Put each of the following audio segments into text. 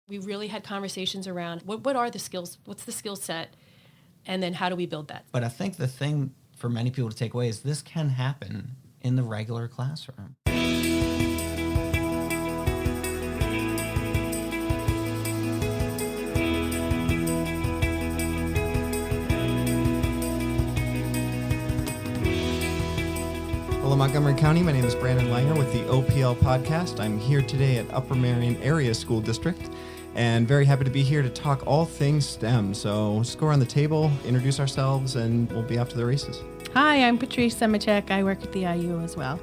We really had conversations around what are the skills, what's the skill set, and then how do we build that? But I think the thing for many people to take away is this can happen in the regular classroom. Hello, Montgomery County. My name is Brandon Langer with the OPL podcast. I'm here today at Upper Merion Area School District and very happy to be here to talk all things STEM. So let's go around the table, introduce ourselves, and we'll be off to the races. Hi, I'm Patrice Semachek. I work at the IU as well.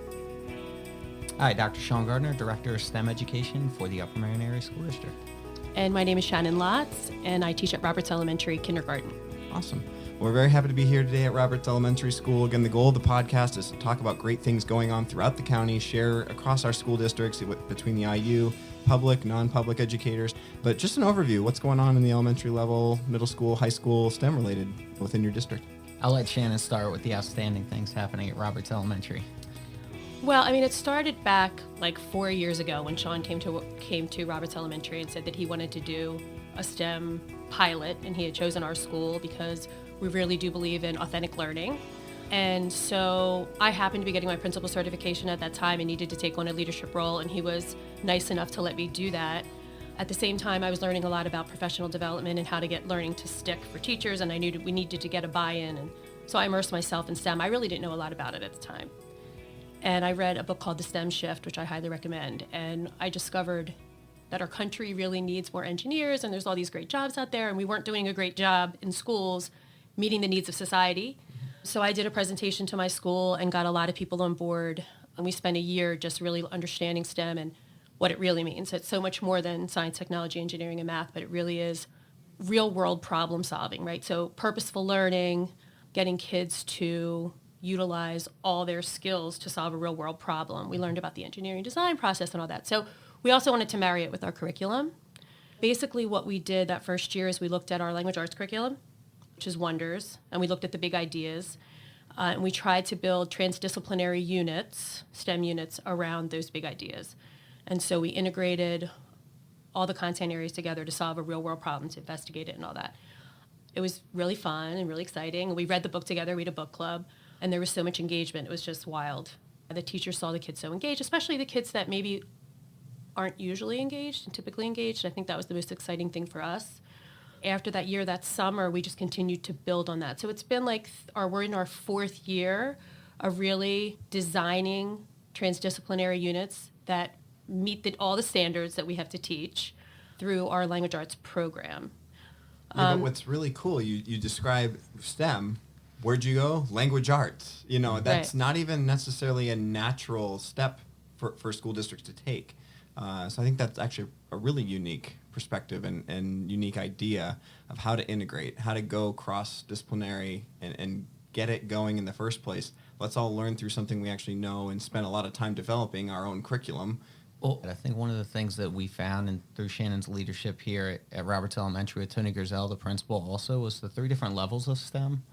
Hi, Dr. Sean Gardiner, Director of STEM Education for the Upper Merion Area School District. And my name is Shannon Lotz, and I teach at Roberts Elementary Kindergarten. Awesome. We're very happy to be here today at Roberts Elementary School. Again, the goal of the podcast is to talk about great things going on throughout the county, share across our school districts between the IU, public, non-public educators. But just an overview, what's going on in the elementary level, middle school, high school, STEM related within your district? I'll let Shannon start with the outstanding things happening at Roberts Elementary. Well, I mean, it started back like 4 years ago when Sean came to Roberts Elementary and said that he wanted to do a STEM pilot, and he had chosen our school because we really do believe in authentic learning. And so I happened to be getting my principal certification at that time and needed to take on a leadership role, and he was nice enough to let me do that. At the same time, I was learning a lot about professional development and how to get learning to stick for teachers, and I knew we needed to get a buy-in, and so I immersed myself in STEM. I really didn't know a lot about it at the time. And I read a book called The STEM Shift, which I highly recommend, and I discovered that our country really needs more engineers, and there's all these great jobs out there, and we weren't doing a great job in schools meeting the needs of society. So I did a presentation to my school and got a lot of people on board, and we spent a year just really understanding STEM and what it really means. It's so much more than science, technology, engineering, and math, but it really is real-world problem solving, right? So purposeful learning, getting kids to utilize all their skills to solve a real-world problem. We learned about the engineering design process and all that. So we also wanted to marry it with our curriculum. Basically what we did that first year is we looked at our language arts curriculum, which is Wonders, and we looked at the big ideas, and we tried to build transdisciplinary units, STEM units, around those big ideas. And so we integrated all the content areas together to solve a real-world problem, to investigate it and all that. It was really fun and really exciting. We read the book together, we had a book club, and there was so much engagement. It was just wild. The teachers saw the kids so engaged, especially the kids that maybe aren't usually engaged and typically engaged. I think that was the most exciting thing for us. After that year, that summer, we just continued to build on that. So it's been like we're in our fourth year of really designing transdisciplinary units that meet all the standards that we have to teach through our language arts program. But what's really cool, you describe STEM. Where'd you go? Language arts. That's right. Not even necessarily a natural step for school districts to take. So I think that's actually a really unique perspective and unique idea of how to integrate, how to go cross-disciplinary and get it going in the first place. Let's all learn through something we actually know and spend a lot of time developing our own curriculum. Well, I think one of the things that we found, and through Shannon's leadership here at Roberts Elementary with Tony Griselle, the principal, also was the 3 different levels of STEM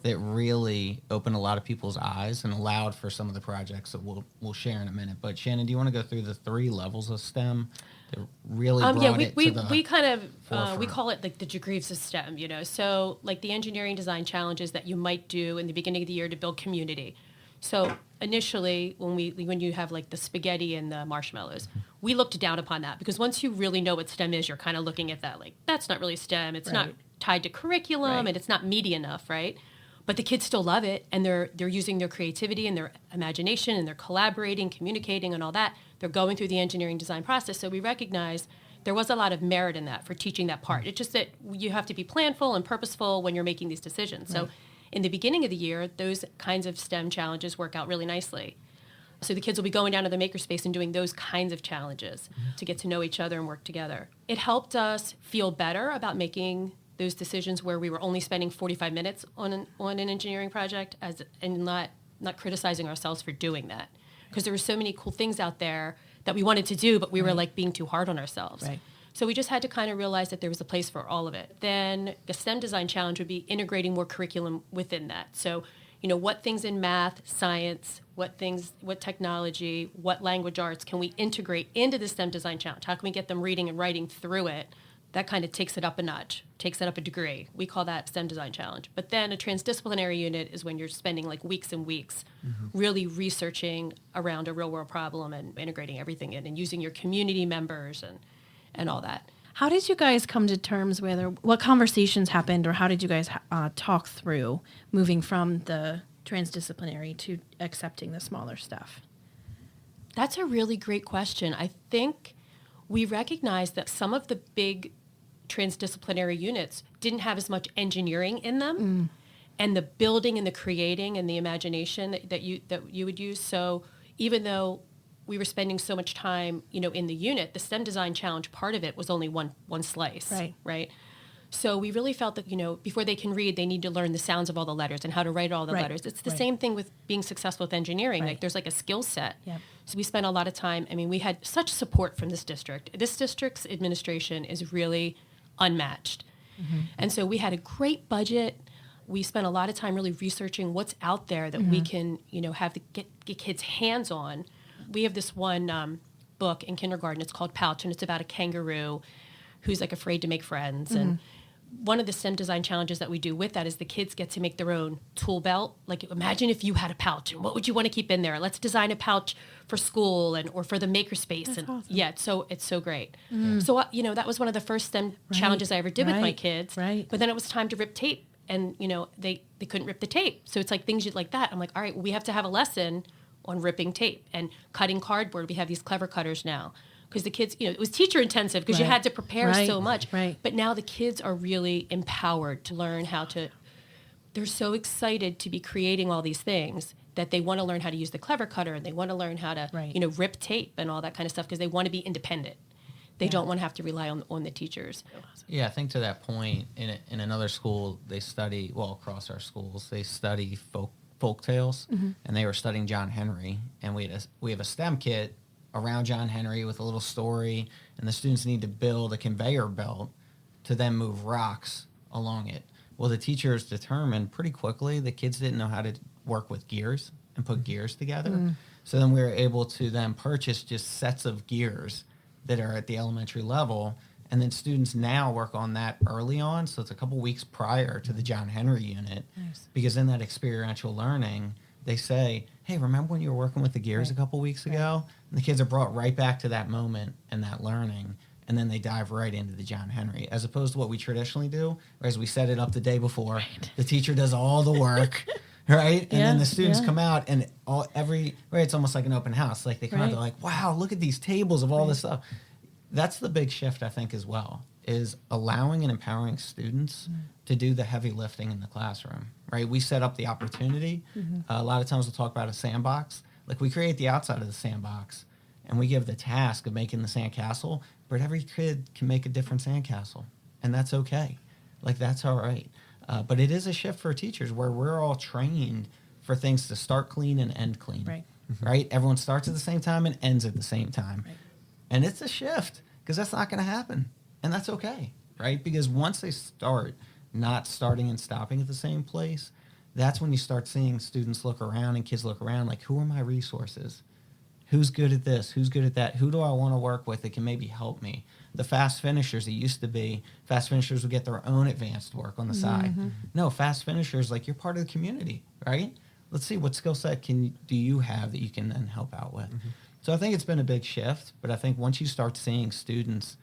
that really opened a lot of people's eyes and allowed for some of the projects that we'll share in a minute. But Shannon, do you want to go through the 3 levels of STEM that really brought it to the we kind of we forefront? call it like the degrees of STEM. So like the engineering design challenges that you might do in the beginning of the year to build community. So initially, when you have like the spaghetti and the marshmallows, we looked down upon that because once you really know what STEM is, you're kind of looking at that like, that's not really STEM. It's not tied to curriculum and it's not meaty enough, right? But the kids still love it, and they're using their creativity and their imagination, and they're collaborating, communicating, and all that. They're going through the engineering design process. So we recognize there was a lot of merit in that for teaching that part. It's just that you have to be planful and purposeful when you're making these decisions. So in the beginning of the year, those kinds of STEM challenges work out really nicely. So the kids will be going down to the makerspace and doing those kinds of challenges to get to know each other and work together. It helped us feel better about making those decisions where we were only spending 45 minutes on an engineering project and not criticizing ourselves for doing that. Because there were so many cool things out there that we wanted to do, but we were like being too hard on ourselves. Right. So we just had to kind of realize that there was a place for all of it. Then the STEM design challenge would be integrating more curriculum within that. So what things in math, science, what technology, what language arts can we integrate into the STEM design challenge? How can we get them reading and writing through it? That kind of takes it up a notch, takes it up a degree. We call that STEM design challenge. But then a transdisciplinary unit is when you're spending like weeks and weeks really researching around a real world problem and integrating everything in and using your community members and all that. How did you guys come to terms with, or what conversations happened, or how did you guys talk through moving from the transdisciplinary to accepting the smaller stuff? That's a really great question. I think we recognized that some of the big transdisciplinary units didn't have as much engineering in them and the building and the creating and the imagination that you would use. So even though we were spending so much time, in the unit, the STEM design challenge part of it was only one slice, right? So we really felt that, before they can read, they need to learn the sounds of all the letters and how to write all the letters. It's the same thing with being successful with engineering. Like there's like a skill set. Yep. So we spent a lot of time. I mean, we had such support from this district. This district's administration is really unmatched. And so we had a great budget. We spent a lot of time really researching what's out there that we can, have to get kids hands on. We have this one book in kindergarten. It's called Pouch, and it's about a kangaroo who's like afraid to make friends. And one of the STEM design challenges that we do with that is the kids get to make their own tool belt. Like imagine if you had a pouch and what would you want to keep in there? Let's design a pouch for school or for the makerspace. That's awesome. Yeah, it's so great. So that was one of the first STEM challenges I ever did with my kids. Right. But then it was time to rip tape, and they couldn't rip the tape. So it's like things like that. I'm like, all right, well, we have to have a lesson on ripping tape and cutting cardboard. We have these clever cutters now. Because the kids, it was teacher intensive because you had to prepare so much. Right. But now the kids are really empowered to learn how to, they're so excited to be creating all these things that they want to learn how to use the clever cutter and they want to learn how to, rip tape and all that kind of stuff because they want to be independent. They don't want to have to rely on the teachers. Yeah, I think to that point, in another school, they study, across our schools, they study folk tales, and they were studying John Henry, and we have a STEM kit around John Henry with a little story, and the students need to build a conveyor belt to then move rocks along it. Well, the teachers determined pretty quickly the kids didn't know how to work with gears and put gears together. So then we were able to then purchase just sets of gears that are at the elementary level, and then students now work on that early on, so it's a couple weeks prior to the John Henry unit. Nice. Because in that experiential learning, they say, hey, remember when you were working with the gears a couple weeks ago? And the kids are brought right back to that moment and that learning, and then they dive right into the John Henry, as opposed to what we traditionally do, whereas we set it up the day before. The teacher does all the work, right? And then the students come out, and it's almost like an open house. Like they come out, they're like, wow, look at these tables of all this stuff. That's the big shift, I think, as well, is allowing and empowering students to do the heavy lifting in the classroom, right? We set up the opportunity. A lot of times we'll talk about a sandbox. Like we create the outside of the sandbox, and we give the task of making the sandcastle, but every kid can make a different sandcastle, and that's okay. Like that's all right. But it is a shift for teachers where we're all trained for things to start clean and end clean, right? Everyone starts at the same time and ends at the same time. Right. And it's a shift because that's not going to happen. And that's okay, right? Because once they start not starting and stopping at the same place, that's when you start seeing students look around and kids look around like, who are my resources? Who's good at this? Who's good at that? Who do I want to work with that can maybe help me? The fast finishers, it used to be fast finishers would get their own advanced work on the side. No, fast finishers, like you're part of the community, right? Let's see, what skill set do you have that you can then help out with? So I think it's been a big shift, but I think once you start seeing students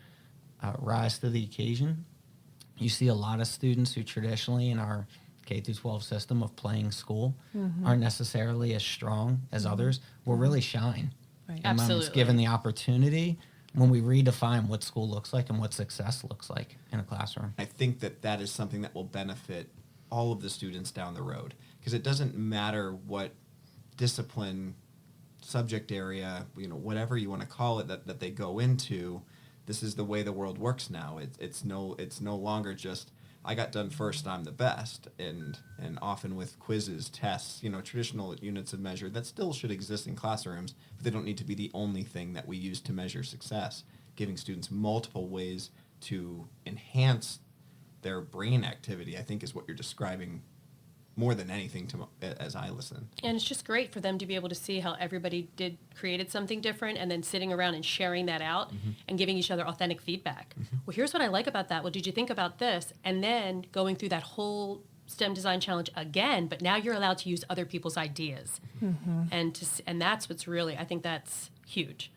rise to the occasion, you see a lot of students who traditionally in our K-12 system of playing school aren't necessarily as strong as others will really shine. Right. And when it's given the opportunity, when we redefine what school looks like and what success looks like in a classroom. I think that is something that will benefit all of the students down the road, because it doesn't matter what discipline, subject area, whatever you want to call it that they go into. This is the way the world works now. It's no longer just I got done first, I'm the best, and often with quizzes, tests, traditional units of measure that still should exist in classrooms, but they don't need to be the only thing that we use to measure success. Giving students multiple ways to enhance their brain activity, I think, is what you're describing more than anything as I listen. And it's just great for them to be able to see how everybody created something different, and then sitting around and sharing that out and giving each other authentic feedback. Well, here's what I like about that. Well, did you think about this? And then going through that whole STEM design challenge again, but now you're allowed to use other people's ideas. And that's what's really, I think that's huge.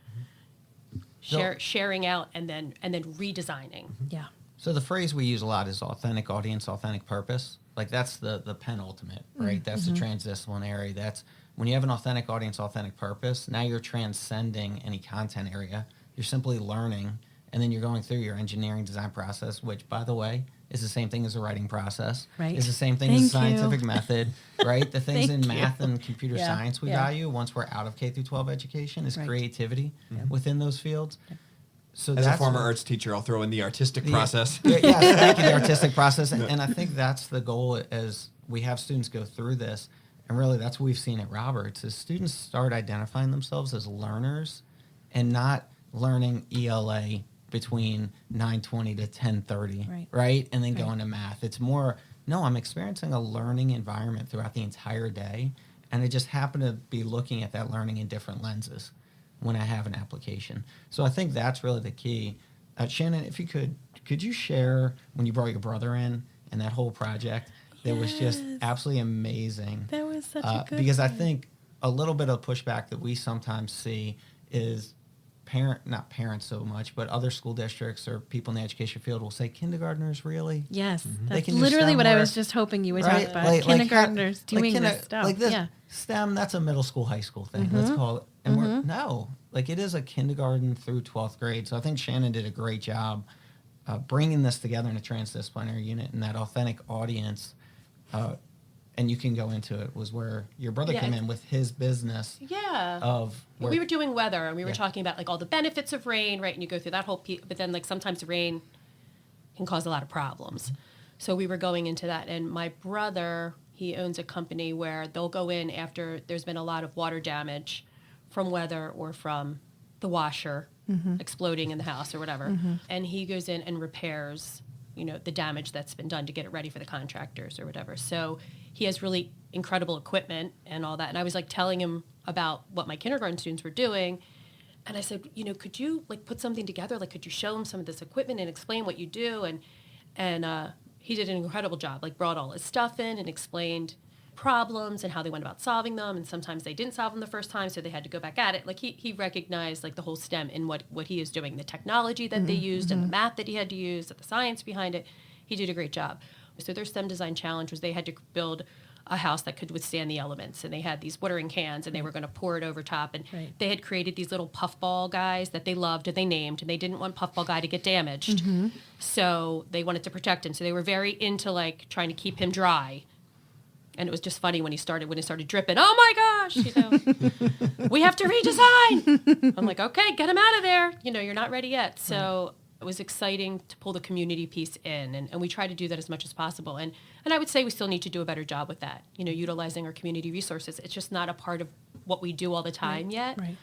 Sharing out and then redesigning. Yeah. So the phrase we use a lot is authentic audience, authentic purpose. Like that's the penultimate, right? That's the transdisciplinary. That's when you have an authentic audience, authentic purpose, now you're transcending any content area. You're simply learning, and then you're going through your engineering design process, which, by the way, is the same thing as a writing process. Right. It's the same thing as a Thank you. scientific method, right? The things in Thank you. math and computer Yeah, science we yeah. value once we're out of K through 12 education is Right. creativity within those fields. So As a that's former what- arts teacher, I'll throw in the artistic process. Yes, thank you, the artistic process. And I think that's the goal as we have students go through this. And really, that's what we've seen at Roberts, is students start identifying themselves as learners and not learning ELA between 9:20 to 10:30, right? And then going to math. It's more, no, I'm experiencing a learning environment throughout the entire day, and I just happen to be looking at that learning in different lenses when I have an application. So I think that's really the key. Shannon, if you could you share when you brought your brother in and that whole project that was just absolutely amazing? That was such a good because I one. think a little bit of pushback that we sometimes see is not parents so much, but other school districts or people in the education field will say, kindergartners, really? Yes, They that's can do literally STEM what I work, was just hoping you would right? talk about. Like Kindergartners doing kinder- this stuff. Like this, Yeah. STEM, that's a middle school, high school thing. Let's call it. And we're, no, like it is a kindergarten through 12th grade. So I think Shannon did a great job bringing this together in a transdisciplinary unit, and that authentic audience, and you can go into it, was where your brother came in with his business of we were doing weather, and we were Yeah. talking about like all the benefits of rain, right? And you go through that whole but then like sometimes rain can cause a lot of problems. So we were going into that, and my brother, he owns a company where they'll go in after there's been a lot of water damage from weather or from the washer exploding in the house or whatever, and he goes in and repairs, the damage that's been done to get it ready for the contractors or whatever. So he has really incredible equipment and all that. And I was like telling him about what my kindergarten students were doing. And I said, could you like put something together? Like, could you show them some of this equipment and explain what you do? And he did an incredible job, like brought all his stuff in and explained problems and how they went about solving them. And sometimes they didn't solve them the first time, so they had to go back at it. Like he recognized like the whole STEM in what he is doing, the technology that they used and the math that he had to use, the science behind it. He did a great job. So their STEM design challenge was they had to build a house that could withstand the elements, and they had these watering cans, and they were going to pour it over top, and they had created these little puffball guys that they loved and they named, and they didn't want puffball guy to get damaged, so they wanted to protect him. So they were very into like trying to keep him dry. And it was just funny when he started dripping. Oh my gosh, we have to redesign. I'm like, okay, get him out of there. You're not ready yet. So it was exciting to pull the community piece in, and we try to do that as much as possible. And I would say we still need to do a better job with that. Utilizing our community resources. It's just not a part of what we do all the time yet. Right.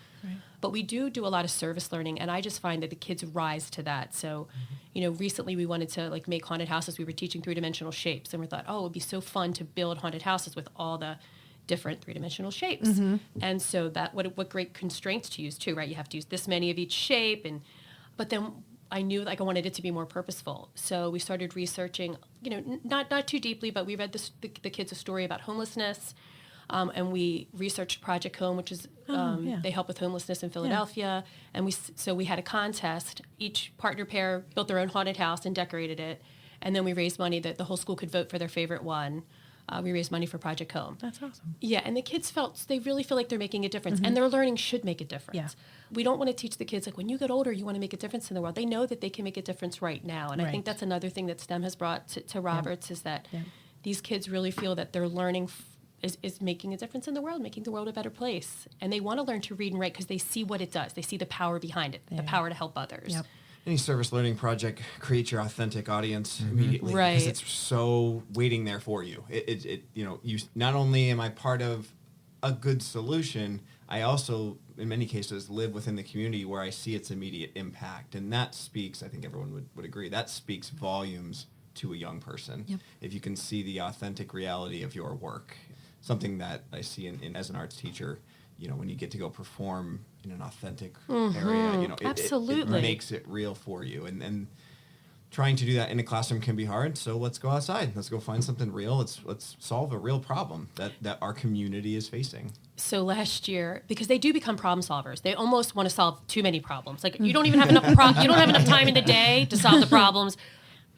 But we do a lot of service learning, and I just find that the kids rise to that. So, recently we wanted to like make haunted houses. We were teaching three-dimensional shapes, and we thought, it would be so fun to build haunted houses with all the different three-dimensional shapes. And so that what great constraints to use too, right? You have to use this many of each shape, but then I knew like I wanted it to be more purposeful. So we started researching, not too deeply, but we read the kids a story about homelessness. And we researched Project Home, which is they help with homelessness in Philadelphia. And we had a contest. Each partner pair built their own haunted house and decorated it. And then we raised money that the whole school could vote for their favorite one. We raised money for Project Home. That's awesome. Yeah, and the kids they really feel like they're making a difference, and their learning should make a difference. Yeah. We don't want to teach the kids, like, when you get older, you want to make a difference in the world. They know that they can make a difference right now. And I think that's another thing that STEM has brought to Roberts is that these kids really feel that their learning is making a difference in the world, making the world a better place. And they want to learn to read and write because they see what it does. They see the power behind it, the power to help others. Yep. Any service learning project creates your authentic audience immediately, Right. because it's so waiting there for you. You not only am I part of a good solution, I also, in many cases, live within the community where I see its immediate impact, and that speaks. I think everyone would agree. That speaks volumes to a young person. Yep. If you can see the authentic reality of your work, something that I see in as an arts teacher, when you get to go perform in an authentic area, it Absolutely. makes it real for you. And trying to do that in a classroom can be hard. So let's go outside. Let's go find something real. Let's solve a real problem that our community is facing. So last year, because they do become problem solvers, they almost want to solve too many problems. Like you don't even have enough you don't have enough time in the day to solve the problems.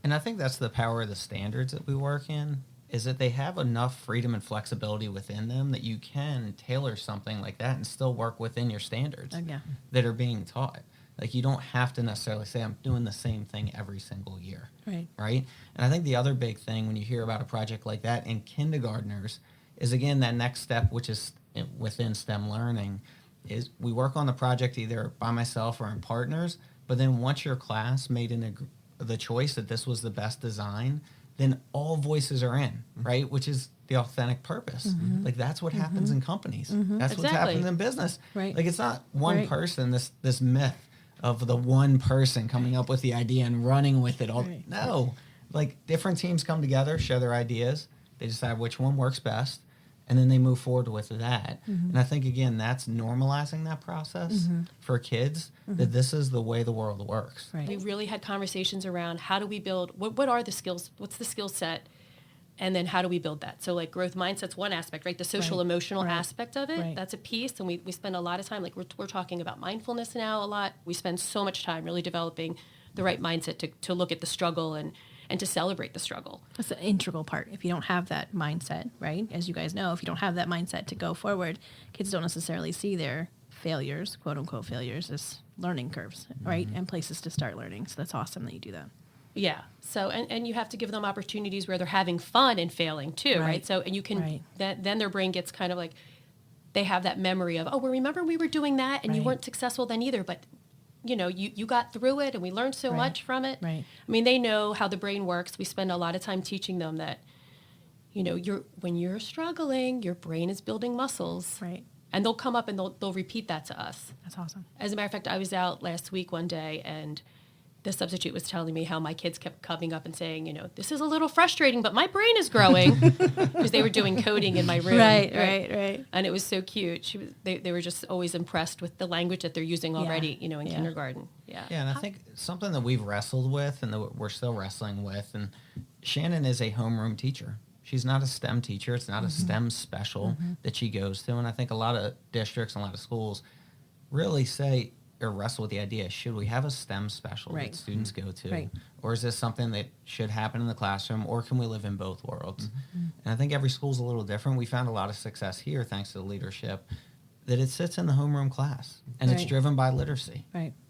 And I think that's the power of the standards that we work in, is that they have enough freedom and flexibility within them that you can tailor something like that and still work within your standards that are being taught. Like, you don't have to necessarily say, I'm doing the same thing every single year. Right? And I think the other big thing when you hear about a project like that in kindergartners is, again, that next step, which is within STEM learning, is we work on the project either by myself or in partners, but then once your class made the choice that this was the best design, then all voices are in, right? Which is the authentic purpose. Like, that's what happens in companies. That's what's happening in business. Right. Like, it's not one person, this myth of the one person coming up with the idea and running with it all. No. Like, different teams come together, share their ideas, they decide which one works best, and then they move forward with that. And I think, again, that's normalizing that process for kids, that this is the way the world works. We really had conversations around how do we build, what are the skills, what's the skill set, and then how do we build that? So, like, growth mindset's one aspect, right? The social emotional aspect of it, that's a piece. And we spend a lot of time, like, we're talking about mindfulness now a lot. We spend so much time really developing the right mindset to look at the struggle and to celebrate the struggle. That's an integral part. If you don't have that mindset, right? As you guys know, if you don't have that mindset to go forward, kids don't necessarily see their failures, quote unquote failures, as learning curves, right? And places to start learning. So that's awesome that you do that. Yeah. So, and you have to give them opportunities where they're having fun and failing too, right? So, and you can, then their brain gets kind of like, they have that memory of, oh, well, remember we were doing that and you weren't successful then either, but you got through it and we learned so much from it. I mean, they know how the brain works. We spend a lot of time teaching them that, when you're struggling, your brain is building muscles. And they'll come up and they'll repeat that to us. That's awesome. As a matter of fact, I was out last week one day and the substitute was telling me how my kids kept coming up and saying, this is a little frustrating, but my brain is growing, because they were doing coding in my room. Right. And it was so cute. They were just always impressed with the language that they're using already, in kindergarten. Yeah, and I think something that we've wrestled with and that we're still wrestling with, and Shannon is a homeroom teacher. She's not a STEM teacher. It's not a STEM special that she goes to. And I think a lot of districts and a lot of schools really say, or wrestle with the idea, should we have a STEM special that students go to? Or is this something that should happen in the classroom, or can we live in both worlds? And I think every school's a little different. We found a lot of success here, thanks to the leadership, that it sits in the homeroom class, and it's driven by literacy.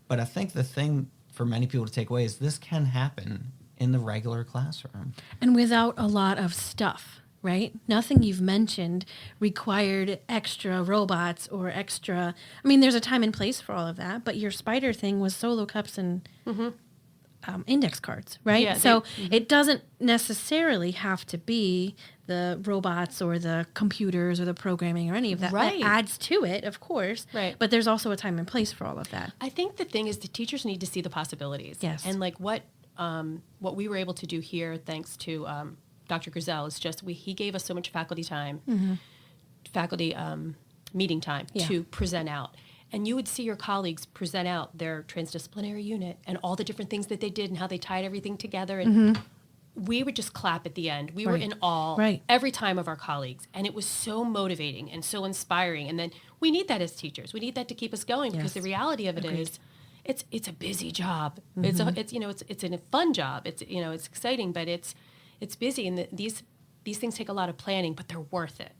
But I think the thing for many people to take away is this can happen in the regular classroom. And without a lot of stuff. Right? Nothing you've mentioned required extra robots or extra. I mean, there's a time and place for all of that, but your spider thing was solo cups and index cards, right? Yeah, so it doesn't necessarily have to be the robots or the computers or the programming or any of that. That adds to it, of course. But there's also a time and place for all of that. I think the thing is the teachers need to see the possibilities. Yes. And like what we were able to do here, thanks to Dr. Grizel, is just he gave us so much faculty time, faculty meeting time to present out. And you would see your colleagues present out their transdisciplinary unit and all the different things that they did and how they tied everything together. And we would just clap at the end. We were in awe every time of our colleagues. And it was so motivating and so inspiring. And then we need that as teachers. We need that to keep us going because the reality of it is it's a busy job. It's a fun job. It's exciting, but it's busy, and these things take a lot of planning, but they're worth it.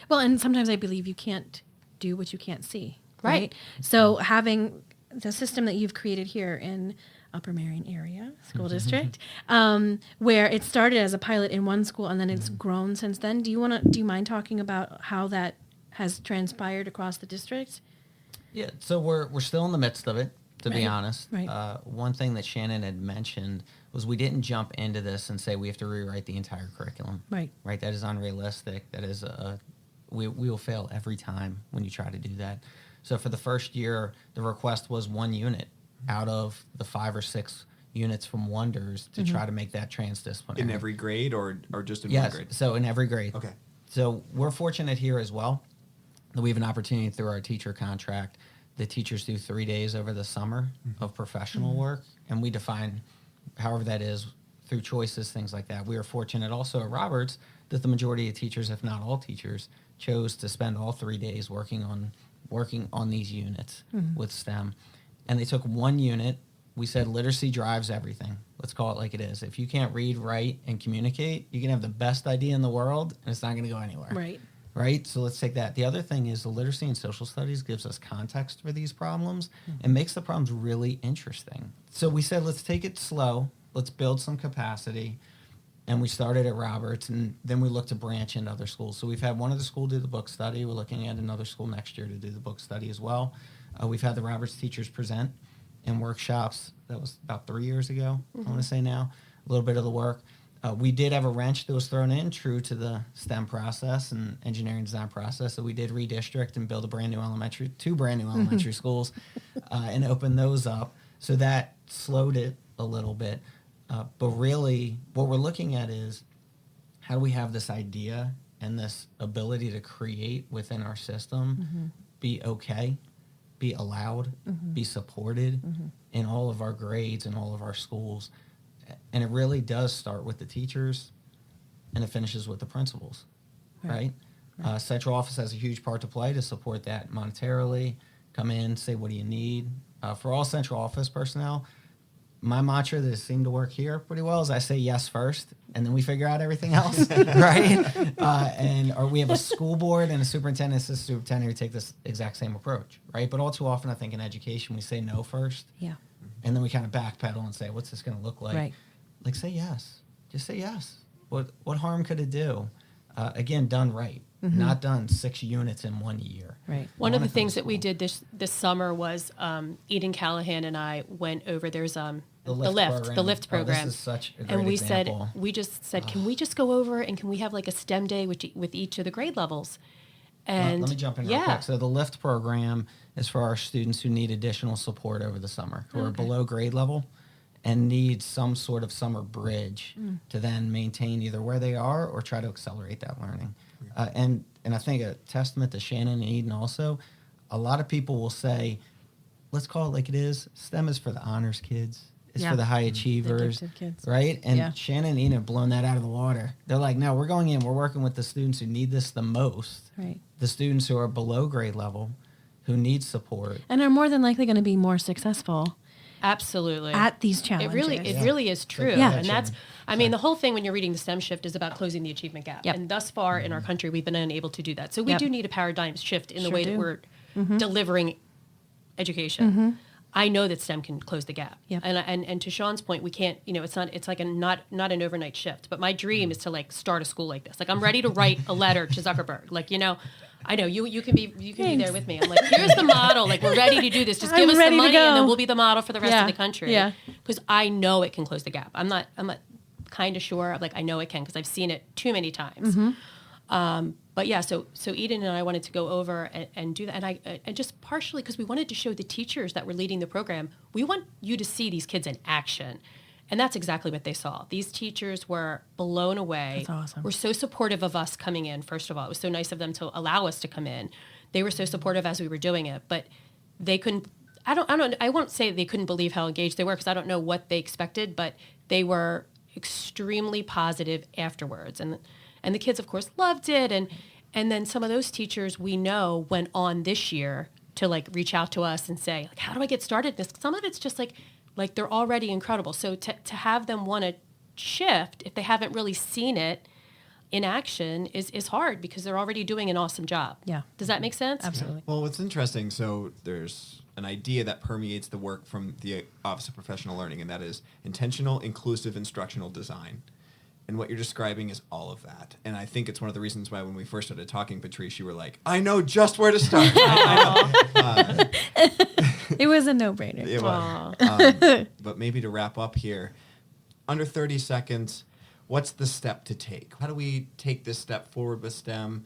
Well, and sometimes I believe you can't do what you can't see. Right. So having the system that you've created here in Upper Merion Area School District, where it started as a pilot in one school and then it's grown since then. Do you mind talking about how that has transpired across the district? Yeah. So we're still in the midst of it, to be honest. One thing that Shannon had mentioned was we didn't jump into this and say we have to rewrite the entire curriculum. Right. That is unrealistic. That is we will fail every time when you try to do that. So for the first year, the request was one unit out of the 5 or 6 units from Wonders to try to make that transdisciplinary. In every grade or just in one Yes, grade? so in every grade. Okay. So we're fortunate here as well that we have an opportunity through our teacher contract. The teachers do 3 days over the summer of professional work, and we define however that is through choices, things like that. We are fortunate also at Roberts that the majority of teachers, if not all teachers, chose to spend all 3 days working on these units with STEM. And they took one unit. We said literacy drives everything. Let's call it like it is. If you can't read, write, and communicate, you can have the best idea in the world, and it's not going to go anywhere. Right. Right? So let's take that. The other thing is the literacy and social studies gives us context for these problems and makes the problems really interesting. So we said, let's take it slow. Let's build some capacity. And we started at Roberts, and then we looked to branch into other schools. So we've had one other school do the book study. We're looking at another school next year to do the book study as well. We've had the Roberts teachers present in workshops. That was about 3 years ago, I want to say now. A little bit of the work. We did have a wrench that was thrown in, true to the STEM process and engineering design process. So we did redistrict and build two brand new elementary schools and open those up. So that slowed it a little bit. But really, what we're looking at is how do we have this idea and this ability to create within our system be okay, be allowed, be supported in all of our grades and all of our schools. And it really does start with the teachers, and it finishes with the principals, right? Central office has a huge part to play to support that monetarily, come in, say, what do you need? For all central office personnel, my mantra that has seemed to work here pretty well is I say yes first, and then we figure out everything else, right? Or we have a school board and a superintendent, assistant superintendent who take this exact same approach, right? But all too often, I think in education, we say no first. Yeah. And then we kind of backpedal and say, what's this going to look like? Right. Like, say yes. Just say yes. What harm could it do? Again, done right. Not done 6 units in 1 year. Right. One of the things that we did this summer was Eden Callahan and I went over, there's the lift program. This is such a great and we example. said, can we just go over and can we have like a STEM day with each of the grade levels? And let me jump in real quick. So the lift program is for our students who need additional support over the summer, who are below grade level and need some sort of summer bridge to then maintain either where they are or try to accelerate that learning. And I think a testament to Shannon and Eden also, a lot of people will say, let's call it like it is, STEM is for the honors kids. It's for the high achievers, gifted kids. right? And Shannon and Eden have blown that out of the water. They're like, no, we're going in, we're working with the students who need this the most. Right. The students who are below grade level, who need support. And are more than likely going to be more successful Absolutely. at these challenges. It really is true. Yeah. And that's, I mean, the whole thing when you're reading the STEM shift is about closing the achievement gap. Yep. And thus far in our country, we've been unable to do that. So we do need a paradigm shift in the way that we're delivering education. I know that STEM can close the gap. Yep. And to Sean's point, we can't, it's like not an overnight shift. But my dream is to like start a school like this. Like I'm ready to write a letter to Zuckerberg. Like, I know you can be there with me. I'm like, here's the model. Like we're ready to do this. Just give us the money and then we'll be the model for the rest of the country. Yeah. Because I know it can close the gap. I'm not kind of sure. Like I know it can because I've seen it too many times. But yeah, so Eden and I wanted to go over and do that, and just partially because we wanted to show the teachers that were leading the program, we want you to see these kids in action, and that's exactly what they saw. These teachers were blown away. That's awesome. Were so supportive of us coming in. First of all, it was so nice of them to allow us to come in. They were so supportive as we were doing it, but they couldn't. I won't say they couldn't believe how engaged they were because I don't know what they expected, but they were extremely positive afterwards, and the kids, of course, loved it. And then some of those teachers we know went on this year to like reach out to us and say, like, how do I get started this? Some of it's just like they're already incredible. So to have them want to shift if they haven't really seen it in action is hard because they're already doing an awesome job. Yeah. Does that make sense? Absolutely. Well, what's interesting, so there's an idea that permeates the work from the Office of Professional Learning, and that is intentional, inclusive instructional design. And what you're describing is all of that. And I think it's one of the reasons why when we first started talking, Patrice, you were like, I know just where to start. I know. It was a no-brainer. It was. But maybe to wrap up here, under 30 seconds, what's the step to take? How do we take this step forward with STEM?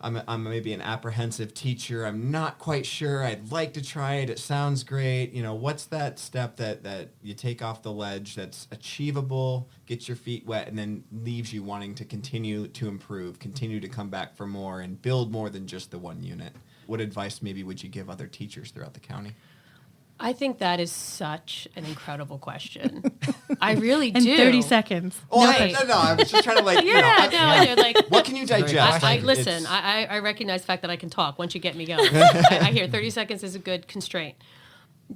I'm maybe an apprehensive teacher. I'm not quite sure. I'd like to try it. It sounds great. What's that step that you take off the ledge that's achievable, gets your feet wet, and then leaves you wanting to continue to improve, continue to come back for more, and build more than just the one unit? What advice maybe would you give other teachers throughout the county? I think that is such an incredible question. I really In do. 30 seconds. Oh, Right. no, I was just trying to I know. Like, what can you digest? listen, I recognize the fact that I can talk once you get me going. I hear 30 seconds is a good constraint.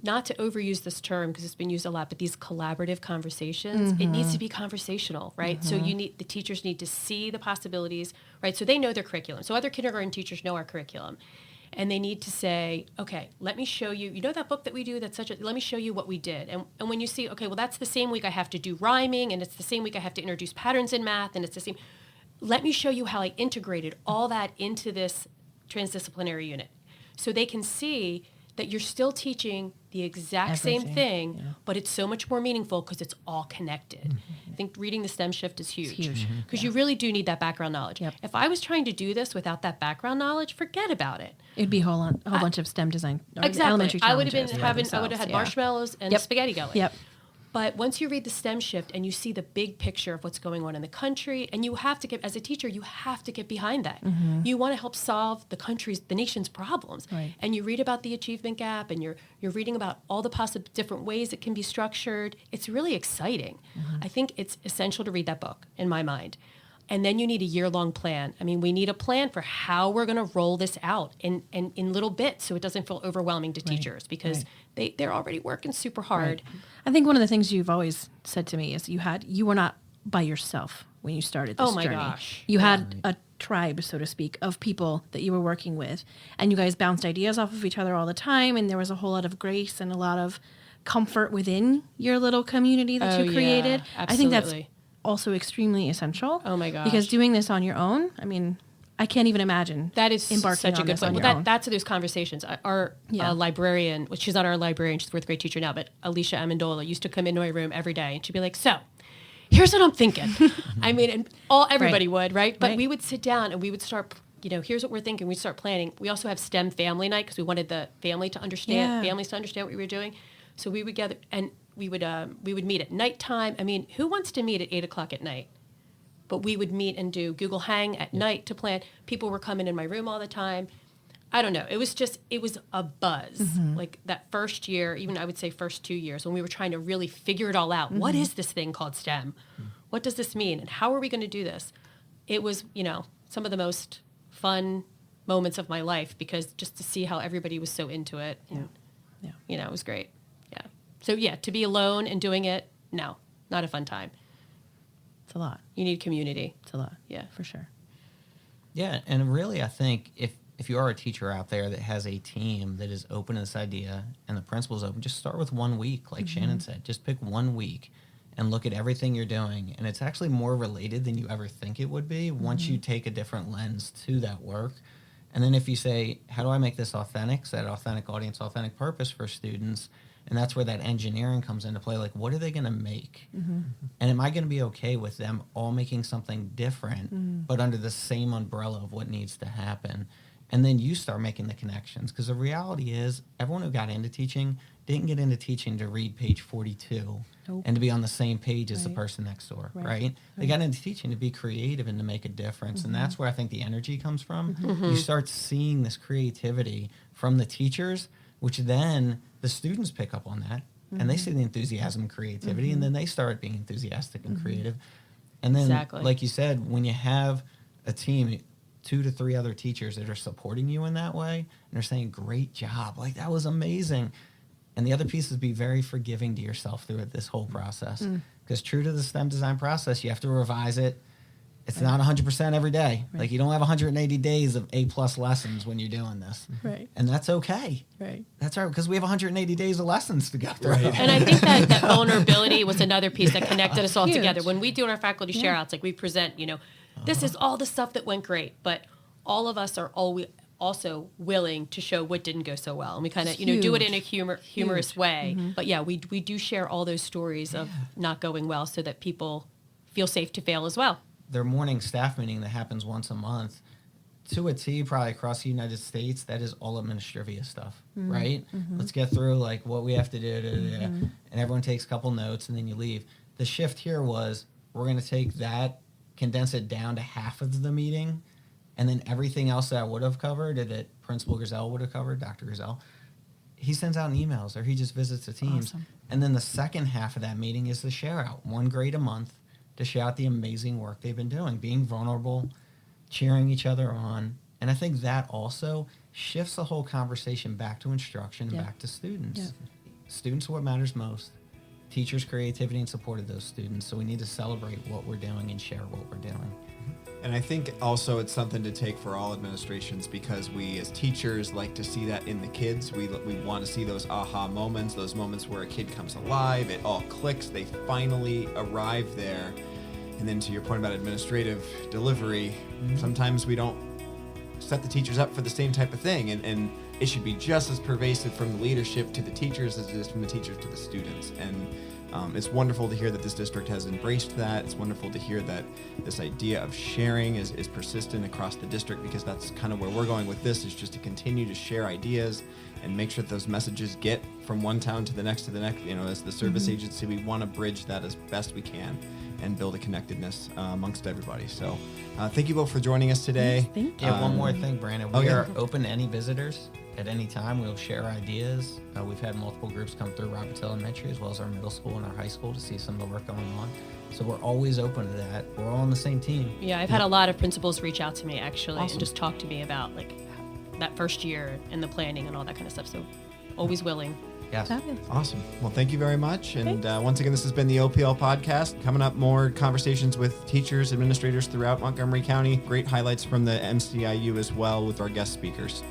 Not to overuse this term because it's been used a lot, but these collaborative conversations, it needs to be conversational, right? So the teachers need to see the possibilities, right? So they know their curriculum. So other kindergarten teachers know our curriculum. And they need to say, okay, let me show you, that book that we do, let me show you what we did. And when you see, okay, well, that's the same week I have to do rhyming, and it's the same week I have to introduce patterns in math, and it's the same, let me show you how I integrated all that into this transdisciplinary unit. So they can see that you're still teaching the exact same thing, but it's so much more meaningful because it's all connected. I think reading the STEM shift is huge because you really do need that background knowledge. Yep. If I was trying to do this without that background knowledge, forget about it. It'd be a whole bunch of STEM design. Exactly. Elementary I would have been challenges I would have had marshmallows and Yep. spaghetti going. Yep. But once you read the STEM shift and you see the big picture of what's going on in the country, and you have to get, as a teacher, you have to get behind that. You want to help solve the nation's problems. Right. And you read about the achievement gap, and you're reading about all the possible different ways it can be structured. It's really exciting. I think it's essential to read that book, in my mind. And then you need a year-long plan. I mean, we need a plan for how we're going to roll this out in little bits so it doesn't feel overwhelming to teachers because they're already working super hard. Right. I think one of the things you've always said to me is you were not by yourself when you started this journey. Oh, my gosh. You had a tribe, so to speak, of people that you were working with, and you guys bounced ideas off of each other all the time, and there was a whole lot of grace and a lot of comfort within your little community that you created. Absolutely. I think that's also extremely essential. Oh my gosh. Because doing this on your own, I mean, I can't even imagine that is embarking such a on good this point. on Well, your own. that's those conversations. Our librarian, well, she's not our librarian, she's a fourth grade teacher now, but Alicia Amendola used to come into my room every day and she'd be like, so here's what I'm thinking. I mean, and everybody would, right? But we would sit down and we would start, here's what we're thinking. We'd start planning. We also have STEM family night because we wanted the families to understand what we were doing. So we would gather and we would meet at nighttime. I mean, who wants to meet at 8:00 at night? But we would meet and do Google Hang at night to plan. People were coming in my room all the time. I don't know. It was a buzz. Like that first year, even I would say first 2 years, when we were trying to really figure it all out. What is this thing called STEM? What does this mean? And how are we going to do this? It was, some of the most fun moments of my life because just to see how everybody was so into it. And, it was great. Yeah. So, to be alone and doing it, no, not a fun time. It's a lot. You need community. It's a lot. Yeah. For sure. Yeah, and really, I think if you are a teacher out there that has a team that is open to this idea and the principal's open, just start with 1 week, like Shannon said. Just pick 1 week and look at everything you're doing. And it's actually more related than you ever think it would be once you take a different lens to that work. And then if you say, how do I make this authentic, so that authentic audience, authentic purpose for students, and that's where that engineering comes into play. Like, what are they going to make? And am I going to be okay with them all making something different, but under the same umbrella of what needs to happen? And then you start making the connections. Because the reality is, everyone who got into teaching didn't get into teaching to read page 42 and to be on the same page as the person next door, right? They got into teaching to be creative and to make a difference. And that's where I think the energy comes from. You start seeing this creativity from the teachers, which then the students pick up on that, and they see the enthusiasm and creativity, and then they start being enthusiastic and creative. And then, like you said, when you have a team, 2 to 3 other teachers that are supporting you in that way, and they're saying, great job, like that was amazing. And the other piece is be very forgiving to yourself through this whole process. Because true to the STEM design process, you have to revise it. It's not 100% every day. Like you don't have 180 days of A+ lessons when you're doing this. And that's okay. That's all right, because we have 180 days of lessons to go through. And I think that vulnerability was another piece that connected us all together. When we do our faculty share outs, like we present, this is all the stuff that went great, but all of us are always also willing to show what didn't go so well. And we kind of, do it in a humorous way. But we do share all those stories of not going well so that people feel safe to fail as well. Their morning staff meeting that happens once a month, to a T, probably across the United States, that is all administrivia stuff, right? Let's get through like what we have to do, and everyone takes a couple notes, and then you leave. The shift here was we're going to take that, condense it down to half of the meeting, and then everything else that I would have covered, or that Principal Griselle would have covered, Dr. Griselle, he sends out emails or he just visits the teams. Awesome. And then the second half of that meeting is the share out, one grade a month to share out the amazing work they've been doing, being vulnerable, cheering each other on. And I think that also shifts the whole conversation back to instruction and back to students. Yeah. Students are what matters most. Teachers' creativity and support of those students. So we need to celebrate what we're doing and share what we're doing. And I think also it's something to take for all administrations, because we as teachers like to see that in the kids. We want to see those aha moments, those moments where a kid comes alive, it all clicks, they finally arrive there. And then to your point about administrative delivery, sometimes we don't set the teachers up for the same type of thing. And it should be just as pervasive from the leadership to the teachers as it is from the teachers to the students. And it's wonderful to hear that this district has embraced that. It's wonderful to hear that this idea of sharing is persistent across the district, because that's kind of where we're going with this, is just to continue to share ideas and make sure that those messages get from one town to the next. You know, as the service agency, we want to bridge that as best we can and build a connectedness amongst everybody. So thank you both for joining us today. Yes, thank you. Yeah, one more thing, Brandon. We yeah. are open to any visitors at any time. We'll share ideas. We've had multiple groups come through Roberts Elementary as well as our middle school and our high school to see some of the work going on. So we're always open to that. We're all on the same team. Yeah, I've had a lot of principals reach out to me actually Awesome. and just talk to me about like that first year and the planning and all that kind of stuff. So always willing. Yes. Fabulous. Awesome. Well, thank you very much. And once again, this has been the OPL podcast. Coming up, more conversations with teachers, administrators throughout Montgomery County. Great highlights from the MCIU as well with our guest speakers.